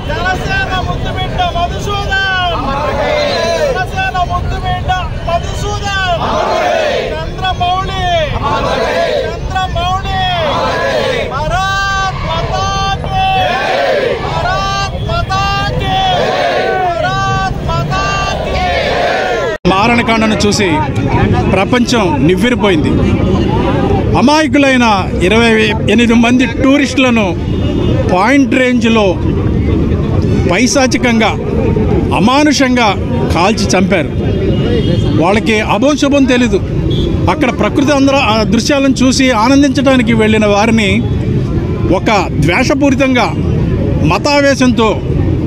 జనసేన ముద్దుబిడ్డ మధుసూదన్, జనసేన ముద్దుబిడ్డ మధుసూదన్, చంద్రమౌళి, చంద్రమౌళి, భారత్ మాతా కీ, భారత్ మాతా కీ, భారత్ మాతా కీ. మారణకాండను చూసి ప్రపంచం నివ్వెరపోయింది. అమాయకులైన 28 మంది టూరిస్టులను పాయింట్ రేంజ్లో పైశాచికంగా అమానుషంగా కాల్చి చంపారు. వాళ్ళకి అభం శుభం తెలీదు. అక్కడ ప్రకృతి అందరూ ఆ దృశ్యాలను చూసి ఆనందించడానికి వెళ్ళిన వారిని ఒక ద్వేషపూరితంగా మతావేశంతో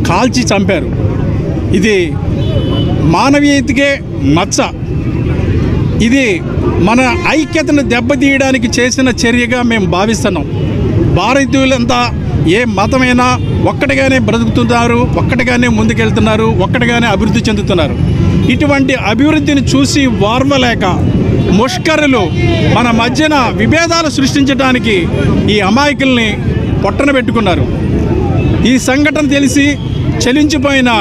కాల్చి చంపారు. ఇది మానవీయతకే మచ్చ. ఇది మన ఐక్యతను దెబ్బతీయడానికి చేసిన చర్యగా మేము భావిస్తున్నాం. భారతీయులంతా ఏ మతమైనా ఒక్కటిగానే బ్రతుకుతున్నారు, ఒక్కటిగానే ముందుకెళ్తున్నారు, ఒక్కటిగానే అభివృద్ధి చెందుతున్నారు. ఇటువంటి అభివృద్ధిని చూసి వార్వలేక ముష్కరులు మన మధ్యన విభేదాలు సృష్టించడానికి ఈ అమాయకుల్ని పొట్టన పెట్టుకున్నారు. ఈ సంఘటన తెలిసి చలించిపోయిన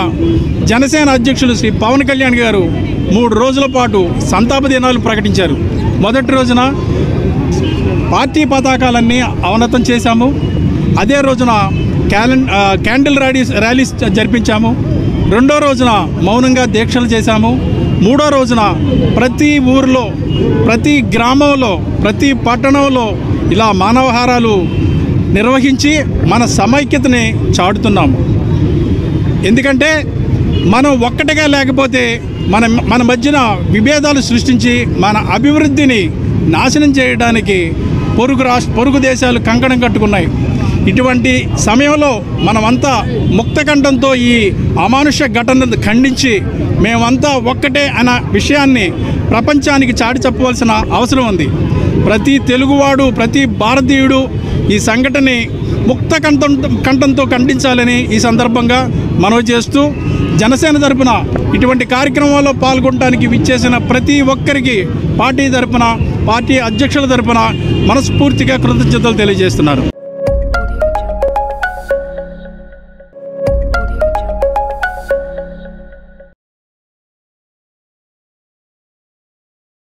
జనసేన అధ్యక్షులు శ్రీ పవన్ కళ్యాణ్ గారు 3 రోజుల పాటు సంతాప దినాలు ప్రకటించారు. మొదటి రోజున పార్టీ పతాకాలన్నీ అవనతం చేశాము. అదే రోజున క్యాండిల్ ర్యాలీస్ జరిపించాము. రెండో రోజున మౌనంగా దీక్షలు చేశాము. మూడో రోజున ప్రతి ఊరిలో, ప్రతి గ్రామంలో, ప్రతి పట్టణంలో ఇలా మానవహారాలు నిర్వహించి మన సమైక్యతని చాటుతున్నాము. ఎందుకంటే మనం ఒక్కటిగా లేకపోతే మన మధ్యన విభేదాలు సృష్టించి మన అభివృద్ధిని నాశనం చేయడానికి పొరుగు దేశాలు కంకణం కట్టుకున్నాయి. ఇటువంటి సమయంలో మనమంతా ముక్తకంఠంతో ఈ అమానుష్య ఘటనను ఖండించి మేమంతా ఒక్కటే అన్న విషయాన్ని ప్రపంచానికి చాటి చెప్పవలసిన అవసరం ఉంది. ప్రతి తెలుగువాడు, ప్రతి భారతీయుడు ఈ సంఘటనని కంఠంతో ఖండించాలని ఈ సందర్భంగా మనవి చేస్తూ, జనసేన తరపున ఇటువంటి కార్యక్రమాల్లో పాల్గొనడానికి విచ్చేసిన ప్రతి ఒక్కరికి పార్టీ తరపున, పార్టీ అధ్యక్షుల తరపున మనస్ఫూర్తిగా కృతజ్ఞతలు తెలియజేస్తున్నారు.